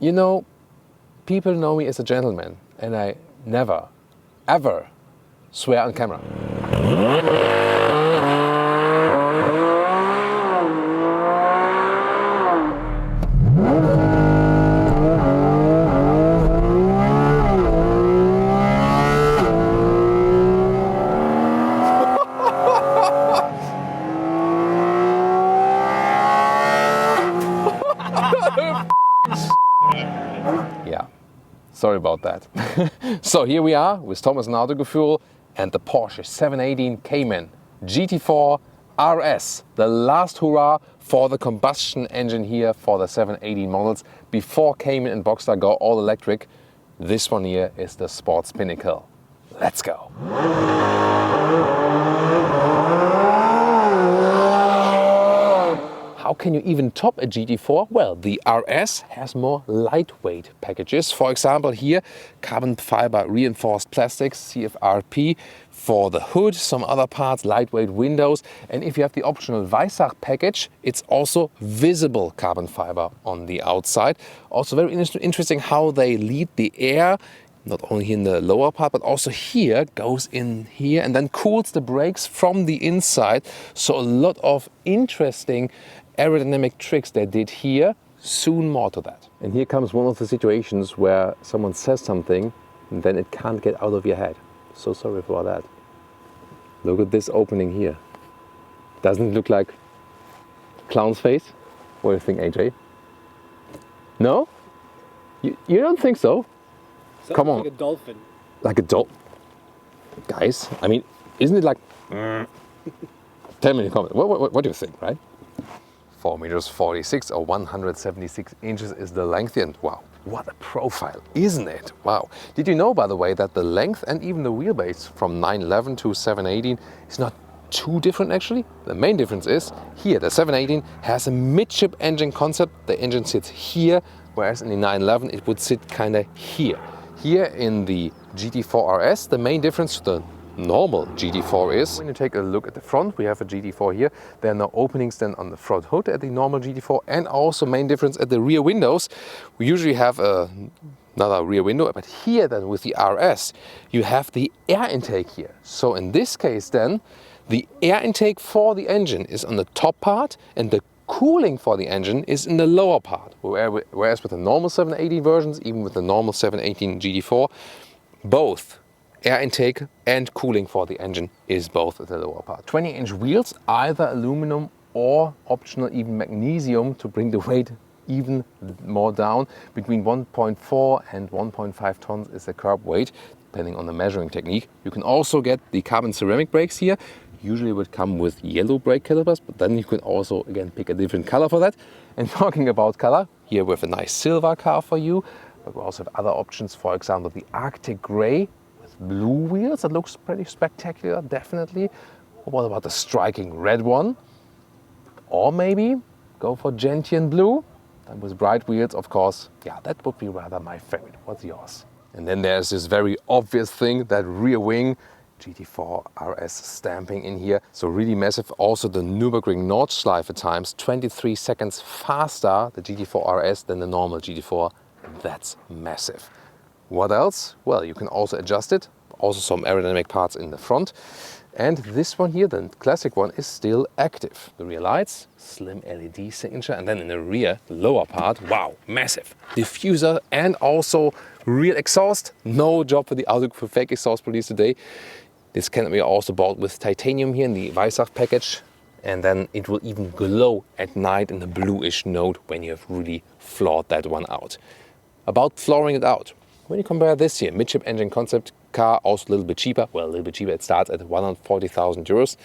You know, people know me as a gentleman, and I never, ever swear on camera. Yeah, sorry about that. So here we are with Thomas and Autogefuehl and the Porsche 718 Cayman GT4 RS. The last hurrah for the combustion engine here for the 718 models. Before Cayman and Boxster go all electric, this one here is the sports pinnacle. Let's go. How can you even top a GT4? Well, the RS has more lightweight packages. For example, here, carbon fiber reinforced plastics, CFRP, for the hood, some other parts, lightweight windows. And if you have the optional Weissach package, it's also visible carbon fiber on the outside. Also very interesting how they lead the air, not only in the lower part, but also here, goes in here and then cools the brakes from the inside. So a lot of interesting aerodynamic tricks they did here, soon more to that. And here comes one of the situations where someone says something and then it can't get out of your head. So sorry for that. Look at this opening here. Doesn't it look like clown's face? What do you think, AJ? No? You don't think so? Sounds Come on. like a dolphin. Like a dolphin? Guys, I mean, isn't it like... Tell me in the comments, what do you think, right? 4 meters 46 or 176 inches is the length, and wow, what a profile, isn't it? Wow. Did you know, by the way, that the length and even the wheelbase from 911 to 718 is not too different actually? The main difference is here, the 718 has a midship engine concept. The engine sits here, whereas in the 911 it would sit kind of here. Here in the GT4 RS, the main difference to the normal GT4 is, when you take a look at the front, we have a GT4 here, there are no openings then on the front hood at the normal GT4, and also main difference at the rear windows. We usually have another rear window, but here then with the RS, you have the air intake here. So in this case then, the air intake for the engine is on the top part and the cooling for the engine is in the lower part. Whereas with the normal 718 versions, even with the normal 718 GT4, both air intake and cooling for the engine is both at the lower part. 20-inch wheels, either aluminum or optional even magnesium to bring the weight even more down. Between 1.4 and 1.5 tons is the curb weight, depending on the measuring technique. You can also get the carbon ceramic brakes here. Usually would come with yellow brake calipers, but then you can also again pick a different color for that. And talking about color, here we have a nice silver car for you, but we also have other options. For example, the Arctic Grey blue wheels, that looks pretty spectacular, definitely. What about the striking red one? Or maybe go for gentian blue, and with bright wheels, of course. Yeah, that would be rather my favorite. What's yours? And then there's this very obvious thing, that rear wing, GT4 RS stamping in here. So really massive. Also the Nürburgring Nordschleife times, 23 seconds faster, the GT4 RS, than the normal GT4. That's massive. What else? Well, you can also adjust it. Also some aerodynamic parts in the front. And this one here, the classic one, is still active. The rear lights, slim LED signature, and then in the rear, the lower part, wow, massive. Diffuser and also rear exhaust. No job for the Autogefuehl fake exhaust police today. This can be also bought with titanium here in the Weissach package. And then it will even glow at night in a bluish note when you have really floored that one out. About flooring it out. When you compare this here, midship engine concept car, also a little bit cheaper, well, a little bit cheaper, it starts at 140,000 euros,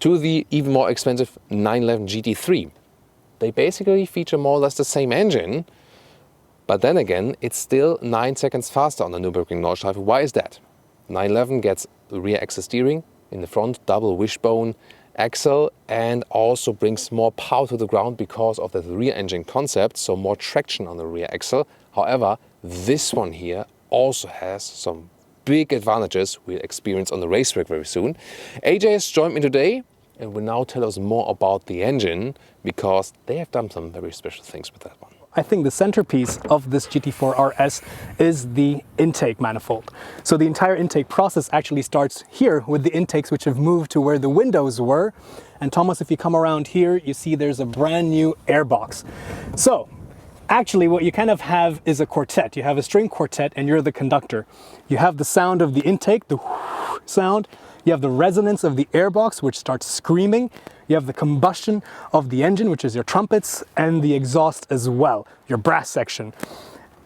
to the even more expensive 911 GT3. They basically feature more or less the same engine, but then again, it's still 9 seconds faster on the Nürburgring Nordschleife. Why is that? 911 gets rear axle steering, in the front double wishbone axle, and also brings more power to the ground because of the rear engine concept, so more traction on the rear axle. However, this one here also has some big advantages we'll experience on the racetrack very soon. AJ has joined me today and will now tell us more about the engine, because they have done some very special things with that one. I think the centerpiece of this GT4 RS is the intake manifold. So the entire intake process actually starts here with the intakes which have moved to where the windows were. And Thomas, if you come around here, you see there's a brand new airbox. So actually what you kind of have is a quartet. You have a string quartet and you're the conductor. You have the sound of the intake, the sound. You have the resonance of the airbox, which starts screaming. You have the combustion of the engine, which is your trumpets, and the exhaust as well, your brass section.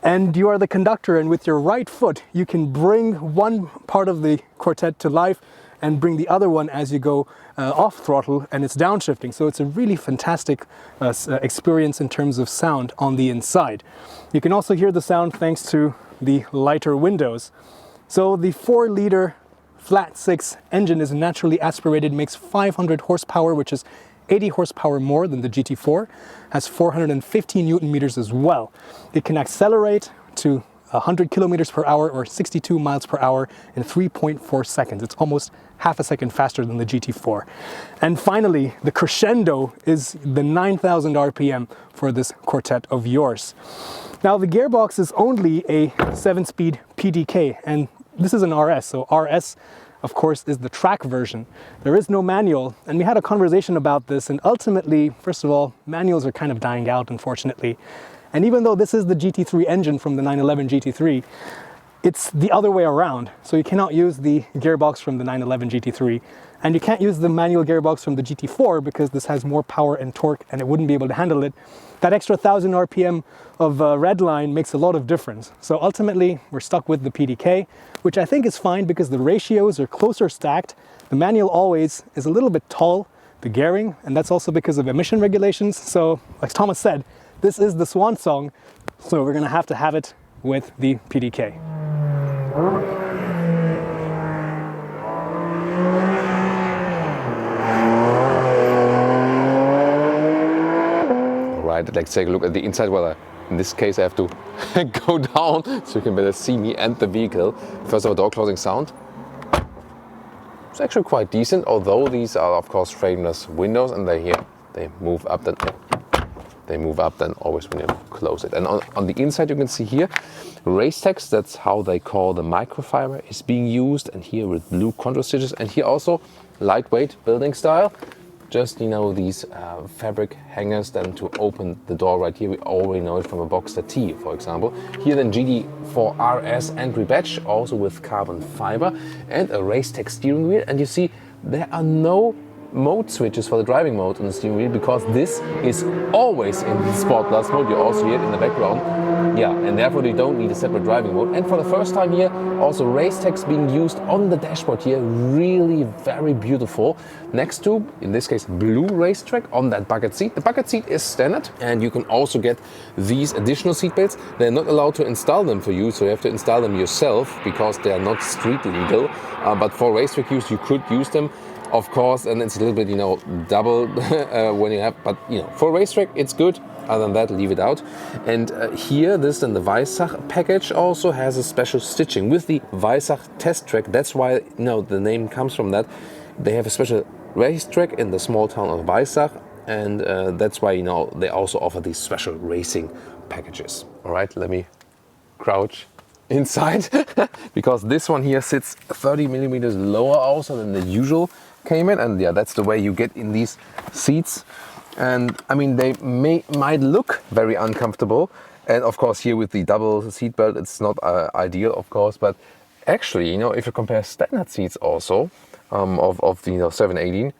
And you are the conductor, and with your right foot, you can bring one part of the quartet to life and bring the other one as you go off throttle, and it's downshifting. So it's a really fantastic experience in terms of sound on the inside. You can also hear the sound thanks to the lighter windows. So the 4-liter flat 6 engine is naturally aspirated, makes 500 horsepower, which is 80 horsepower more than the GT4, has 450 Newton meters as well. It can accelerate to 100 kilometers per hour or 62 miles per hour in 3.4 seconds. It's almost half a second faster than the GT4. And finally, the crescendo is the 9,000 RPM for this quartet of yours. Now the gearbox is only a 7-speed PDK, and this is an RS, so RS of course is the track version. There is no manual, and we had a conversation about this, and ultimately, first of all, manuals are kind of dying out, unfortunately. And even though this is the GT3 engine from the 911 GT3, it's the other way around. So you cannot use the gearbox from the 911 GT3, and you can't use the manual gearbox from the GT4 because this has more power and torque and it wouldn't be able to handle it. That extra 1,000 RPM of red line makes a lot of difference. So ultimately, we're stuck with the PDK, which I think is fine because the ratios are closer stacked. The manual always is a little bit tall, the gearing, and that's also because of emission regulations. So, like Thomas said, this is the swan song, so we're gonna have to have it with the PDK. Right, let's take a look at the inside. Well, in this case I have to go down so you can better see me and the vehicle. First of all, door closing sound. It's actually quite decent, although these are of course frameless windows, and they move up then always when you close it. And on the inside you can see here Racetrack, that's how they call the microfiber, is being used, and here with blue contour stitches, and here also lightweight building style. Just, you know, these fabric hangers then to open the door right here. We already know it from a Boxster T, for example. Here then GT4 RS entry badge, also with carbon fiber, and a Racetrack steering wheel. And you see there are no mode switches for the driving mode on the steering wheel because this is always in the Sport Plus mode. You also hear it in the background. Yeah, and therefore you don't need a separate driving mode. And for the first time here, also Racetrack being used on the dashboard here. Really very beautiful. Next to, in this case, blue Racetrack on that bucket seat. The bucket seat is standard, and you can also get these additional seat belts. They're not allowed to install them for you, so you have to install them yourself because they are not street legal. But for Racetrack use, you could use them, of course, and it's a little bit, you know, double when you have, but you know, for Racetrack it's good. Other than that, leave it out. And here, this and the Weissach package also has a special stitching with the Weissach test track. That's why, you know, the name comes from that. They have a special racetrack in the small town of Weissach, and that's why, you know, they also offer these special racing packages. All right, let me crouch inside because this one here sits 30 millimeters lower also than the usual Cayman, and yeah, that's the way you get in these seats. And I mean, they might look very uncomfortable, and of course here with the double seat belt it's not ideal, of course, but actually, you know, if you compare standard seats also of the, you know, 718,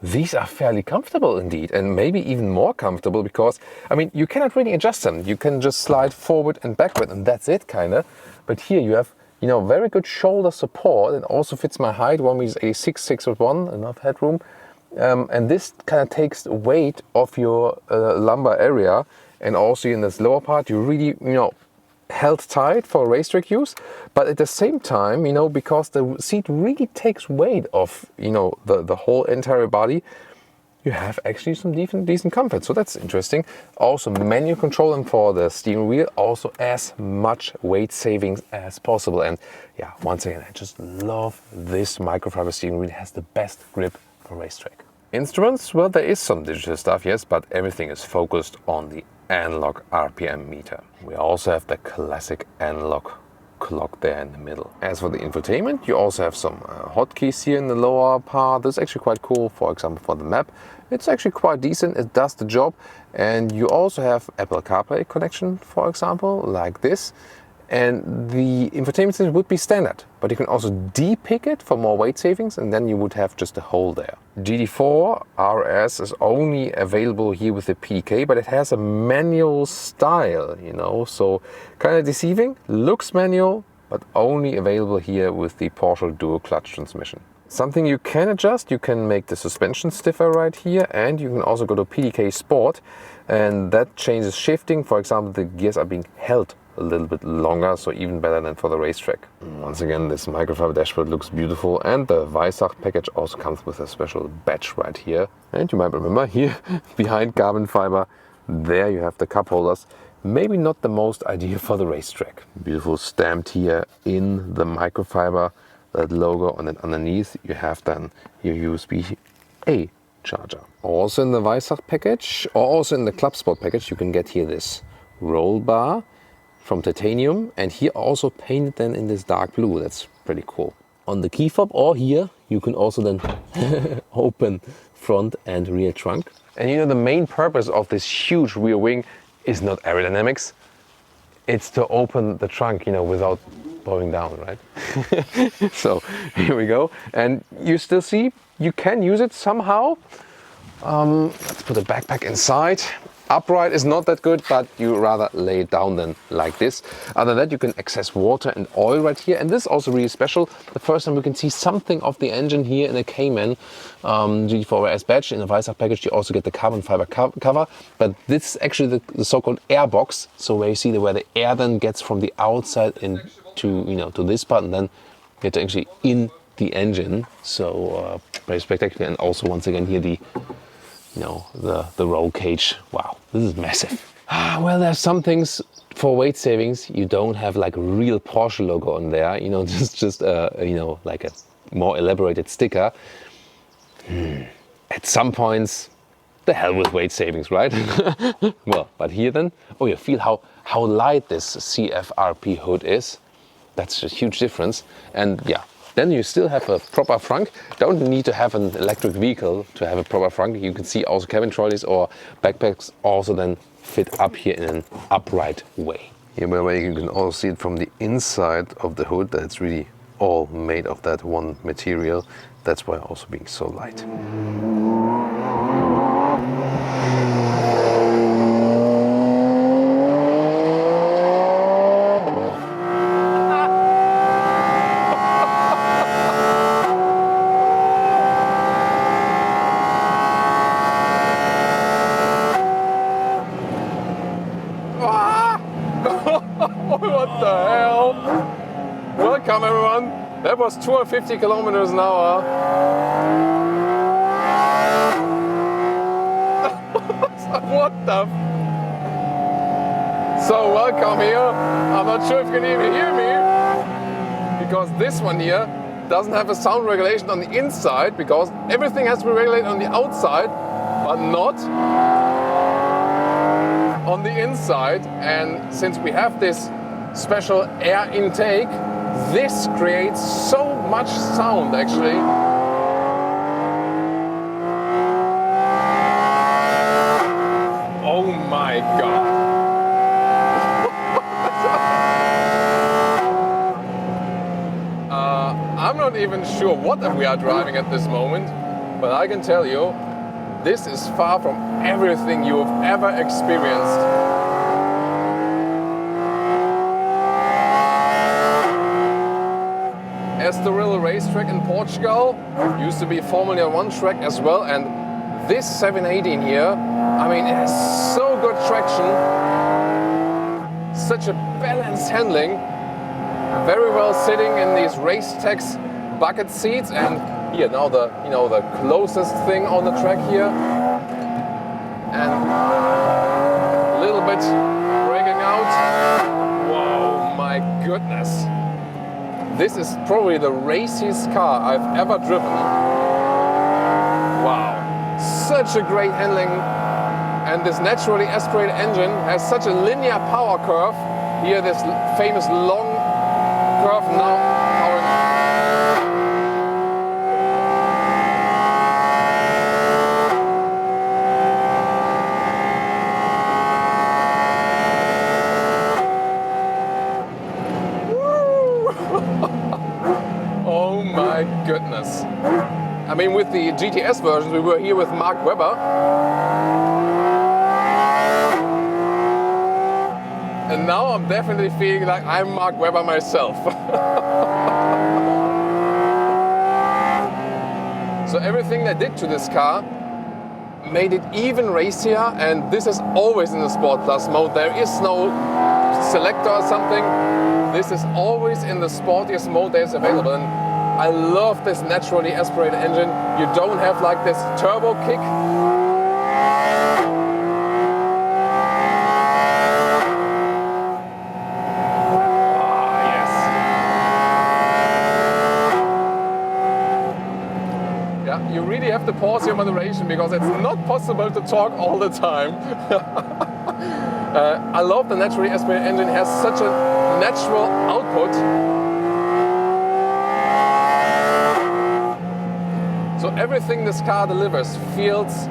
these are fairly comfortable indeed, and maybe even more comfortable because, I mean, you cannot really adjust them. You can just slide forward and backward, and that's it, kind of. But here you have, you know, very good shoulder support. It also fits my height, 1.86 6'1", enough headroom. And this kind of takes weight off your lumbar area, and also in this lower part you really, you know, held tight for Racetrack use, but at the same time, you know, because the seat really takes weight off, you know, the whole entire body, you have actually some decent comfort. So that's interesting. Also manual control, and for the steering wheel also as much weight savings as possible. And yeah, once again, I just love this microfiber steering wheel. It has the best grip for Racetrack. Instruments, well, there is some digital stuff, yes, but everything is focused on the analog RPM meter. We also have the classic analog clock there in the middle. As for the infotainment, you also have some hotkeys here in the lower part. This is actually quite cool. For example, for the map, it's actually quite decent. It does the job. And you also have Apple CarPlay connection, for example, like this. And the infotainment system would be standard, but you can also de-pick it for more weight savings, and then you would have just a hole there. GT4 RS is only available here with the PDK, but it has a manual style, you know, so kind of deceiving. Looks manual, but only available here with the Porsche dual clutch transmission. Something you can adjust, you can make the suspension stiffer right here, and you can also go to PDK Sport, and that changes shifting. For example, the gears are being held a little bit longer, so even better than for the Racetrack. Once again, this microfiber dashboard looks beautiful, and the Weissach package also comes with a special badge right here. And you might remember here behind carbon fiber, there you have the cup holders. Maybe not the most ideal for the Racetrack. Beautiful stamped here in the microfiber, that logo, and then underneath you have then your USB-A charger. Also in the Weissach package, or also in the Club Sport package, you can get here this roll bar from titanium, and here also painted then in this dark blue. That's pretty cool. On the key fob or here you can also then open front and rear trunk. And you know, the main purpose of this huge rear wing is not aerodynamics, it's to open the trunk, you know, without blowing down, right? So here we go, and you still see you can use it somehow. Let's put the backpack inside. Upright is not that good, but you rather lay it down than like this. Other than that, you can access water and oil right here, and this is also really special. The first time we can see something of the engine here in the Cayman GT4 RS badge. In the Weissach package, you also get the carbon fiber cover, but this is actually the so-called air box. So where you see where the air then gets from the outside into, you know, to this part, and then get actually in the engine. So very spectacular, and also once again here the, you know, the roll cage. Wow, this is massive. Well, there's some things for weight savings. You don't have like a real Porsche logo on there, you know, just you know, like a more elaborated sticker. At some points, the hell with weight savings, right? Well, but here then, oh, you feel how light this CFRP hood is. That's a huge difference. And yeah, then you still have a proper frunk. Don't need to have an electric vehicle to have a proper frunk. You can see also cabin trolleys or backpacks also then fit up here in an upright way. Here, by the way, you can also see it from the inside of the hood that it's really all made of that one material. That's why also being so light. What the hell? Welcome everyone. That was 250 kilometers an hour. What the? So welcome here. I'm not sure if you can even hear me, because this one here doesn't have a sound regulation on the inside, because everything has to be regulated on the outside, but not on the inside. And since we have this special air intake, this creates so much sound actually. Oh my god. I'm not even sure what we are driving at this moment, but I can tell you, this is far from everything you have ever experienced. Editorial racetrack in Portugal used to be formerly a one track as well, and this 718 here, I mean, it has so good traction, such a balanced handling, very well sitting in these racetex bucket seats, and here now the, you know, the closest thing on the track here, and a little bit breaking out. Whoa, my goodness. This is probably the raciest car I've ever driven. Wow, such a great handling. And And this naturally aspirated engine has such a linear power curve. Here, this famous long curve now powering. Oh my goodness. I mean, with the GTS versions, we were here with Mark Webber. And now I'm definitely feeling like I'm Mark Webber myself. So everything they did to this car made it even racier, and this is always in the Sport Plus mode. There is no selector or something. This is always in the sportiest mode that is available. And I love this naturally aspirated engine. You don't have like this turbo kick. You really have to pause your moderation because it's not possible to talk all the time. I love the naturally aspirated engine. It has such a natural output. So everything this car delivers feels,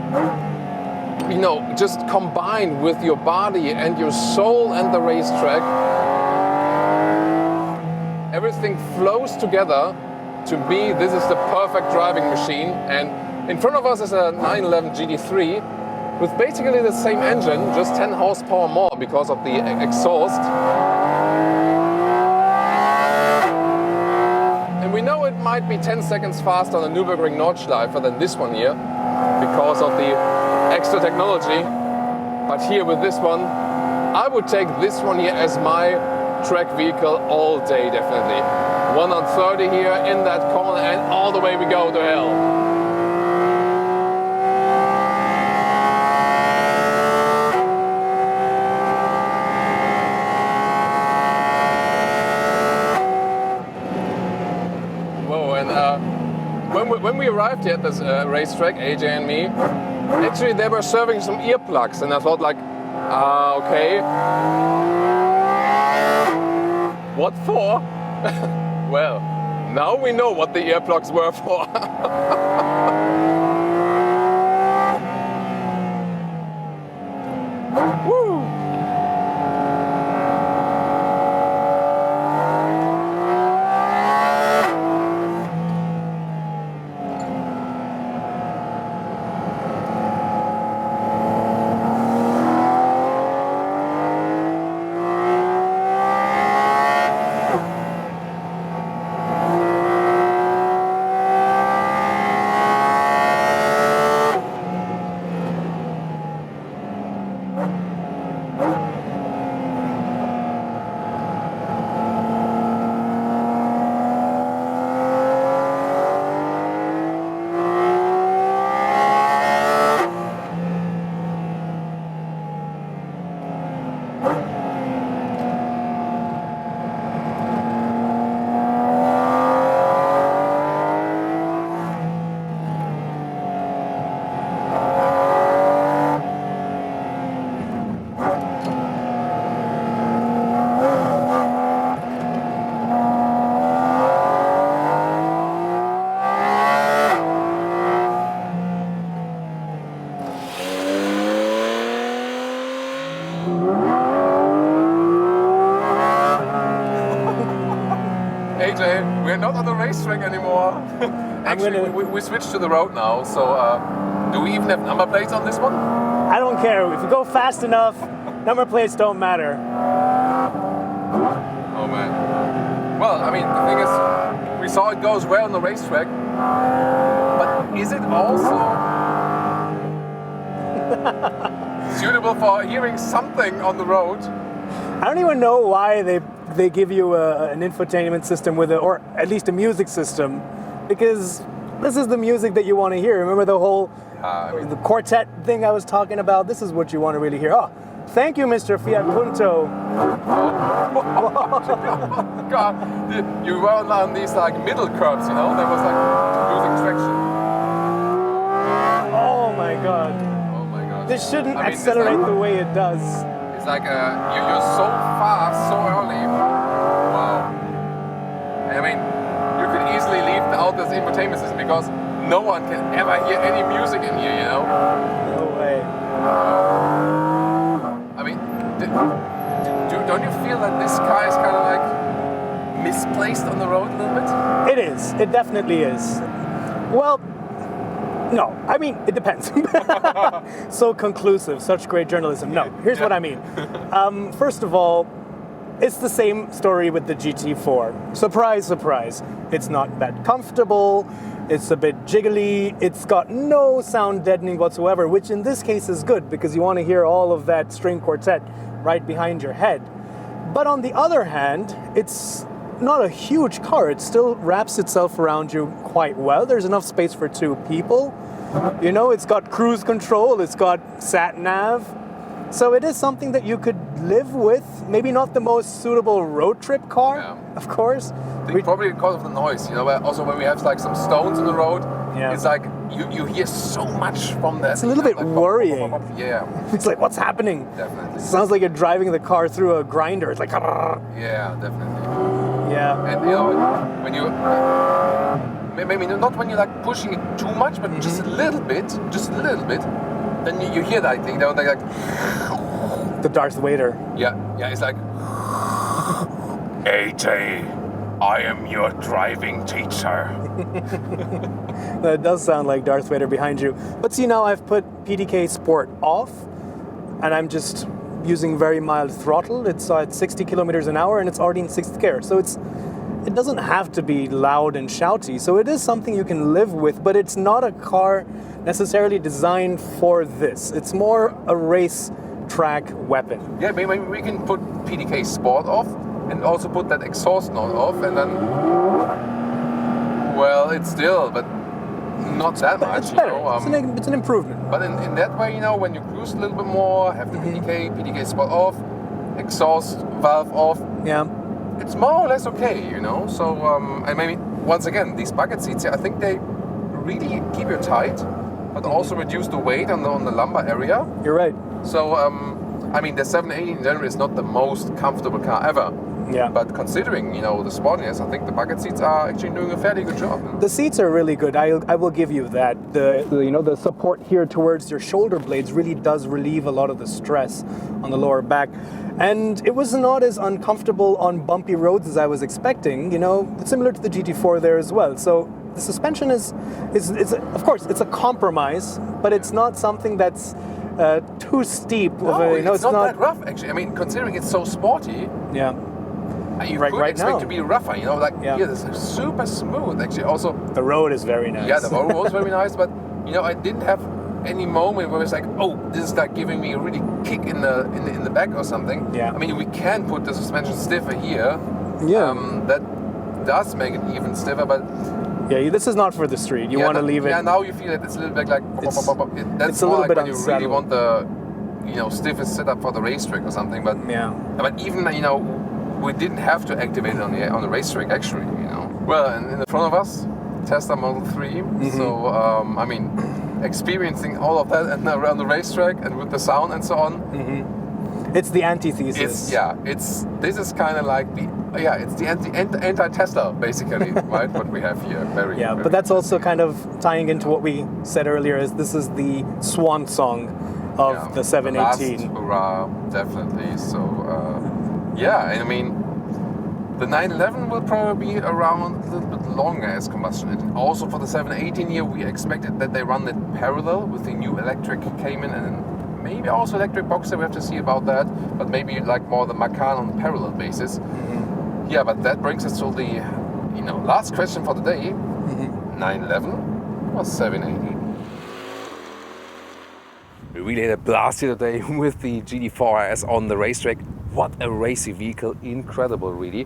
you know, just combined with your body and your soul and the racetrack. Everything flows together. To me, this is the perfect driving machine, and in front of us is a 911 GT3 with basically the same engine, just 10 horsepower more because of the exhaust. And we know it might be 10 seconds faster on the Nürburgring Nordschleife than this one here because of the extra technology. But here with this one, I would take this one here as my track vehicle all day, definitely. 1 on 30 here in that corner, and all the way we go to hell. Whoa, and when we arrived here at this racetrack, AJ and me, actually they were serving some earplugs, and I thought like, okay. What for? Well, now we know what the earplugs were for. Woo! AJ, we're not on the racetrack anymore. Actually, we switched to the road now, so do we even have number plates on this one? I don't care. If you go fast enough, number plates don't matter. Oh man. Well, I mean, the thing is, we saw it goes well on the racetrack, but is it also suitable for hearing something on the road? I don't even know why they give you an infotainment system with or at least a music system, because this is the music that you want to hear. Remember the whole the quartet thing I was talking about? This is what you want to really hear. Oh, thank you, Mr. Fiat Punto. God, you were on these like middle curves, you know? There was like losing traction. Oh my God. Oh my God. this shouldn't I mean, it's accelerate like- the way it does. It's like you're so fast, so early. Wow. I mean, you could easily leave out this infotainment system because no one can ever hear any music in here, you know? No way. I mean, don't you feel that this car is kind of like misplaced on the road a little bit? It is. It definitely is. Well, no. I mean, it depends. So conclusive. Such great journalism. No. Here's what I mean. First of all, it's the same story with the GT4. Surprise, surprise. It's not that comfortable. It's a bit jiggly. It's got no sound deadening whatsoever, which in this case is good because you want to hear all of that string quartet right behind your head. But on the other hand, it's not a huge car. It still wraps itself around you quite well. There's enough space for two people. You know, it's got cruise control. It's got sat nav. So it is something that you could live with. Maybe not the most suitable road trip car, of course. I think probably because of the noise, you know. Also, when we have like some stones on the road, it's like you hear so much from that. It's a little bit like, worrying. Yeah, It's like, what's happening? definitely. It sounds like you're driving the car through a grinder. It's like, Yeah, definitely. yeah. And you know, when you maybe not when you're like pushing it too much, but just a little bit, then you hear that thing. They're like, The Darth Vader. yeah, it's like, AJ, I am your driving teacher. That does sound like Darth Vader behind you. But see, now I've put PDK Sport off, and I'm just using very mild throttle. It's at 60 kilometers an hour, and it's already in 6th gear. So it doesn't have to be loud and shouty. So it is something you can live with, but it's not a car necessarily designed for this. It's more a race track weapon. Yeah, maybe we can put PDK Sport off and also put that exhaust note off, and then, well, it's still, but not that much, It's you better. know. It's an improvement. But in that way, you know, when you cruise a little bit more, have the PDK Sport off, exhaust valve off, Yeah. it's more or less okay, you know. So, and maybe once again, these bucket seats here, I think they really keep you tight, but also reduce the weight on the lumbar area. You're right. So, I mean, the 780 in general is not the most comfortable car ever. Yeah. But considering, you know, the sportiness, I think the bucket seats are actually doing a fairly good job. The seats are really good. I will give you that. The support here towards your shoulder blades really does relieve a lot of the stress on the lower back. And it was not as uncomfortable on bumpy roads as I was expecting. You know, similar to the GT4 there as well. So the suspension is of course it's a compromise, but it's not something that's too steep. It's not that rough actually. I mean, considering it's so sporty. Yeah. You Right- could right expect now. to be rougher, you know, like Yeah. this is super smooth actually. Also, The road is very nice. yeah, the road was very nice, but you know, I didn't have any moment where it's like, oh, this is like giving me a really kick in the back or something. Yeah. I mean, we can put the suspension stiffer here. Yeah. That does make it even stiffer, but Yeah, this is not for the street. You want to leave it. Yeah, now you feel it. It's a little bit like It's that's it's a more little like bit when you really unsettled. want the, you know, stiffest setup for the racetrack or something. But Yeah. but even, you know, we didn't have to activate it on the racetrack actually. You know. Well, and in the front of us, Tesla Model 3. So I mean, experiencing all of that and around the racetrack and with the sound and so on. It's the antithesis. This is kind of like it's the anti-Tesla basically, right? What we have here, very. Yeah, very but that's also kind of tying into what we said earlier. Is this is the swan song of the 718? Last hurrah, definitely. So and I mean, the 911 will probably be around a little bit longer as combustion engine. Also for the 718 here, we expected that they run it parallel with the new electric Cayman and maybe also electric Boxer. We have to see about that, but maybe like more the Macan on a parallel basis. Yeah, but that brings us to the, last question for the day. 911 or 780? We really had a blast here today with the GT4 RS on the racetrack. What a racy vehicle, incredible really.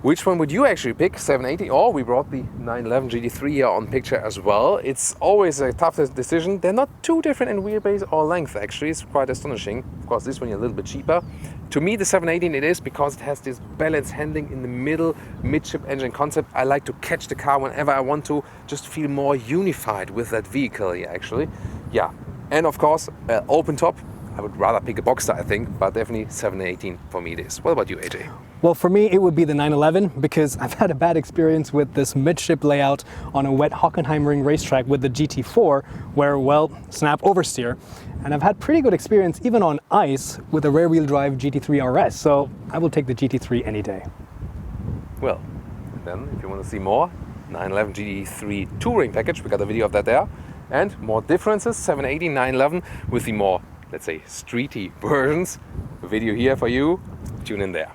Which one would you actually pick, 780? Or we brought the 911 GT3 here on picture as well. It's always a tough decision. They're not too different in wheelbase or length actually. It's quite astonishing. Of course, this one is a little bit cheaper. To me, the 718 it is because it has this balanced handling in the middle, midship engine concept. I like to catch the car whenever I want to, just feel more unified with that vehicle here actually. Yeah, And of course, open top. I would rather pick a Boxster, I think, but definitely 718 for me it is. What about you, AJ? Well, for me, it would be the 911 because I've had a bad experience with this midship layout on a wet Hockenheimring racetrack with the GT4 where, well, snap oversteer. And I've had pretty good experience even on ice with a rear-wheel drive GT3 RS, so I will take the GT3 any day. Well, then if you want to see more, 911 GT3 touring package, we got a video of that there. And more differences, 718, 911 with the more, let's say, streety versions. A video here for you. Tune in there.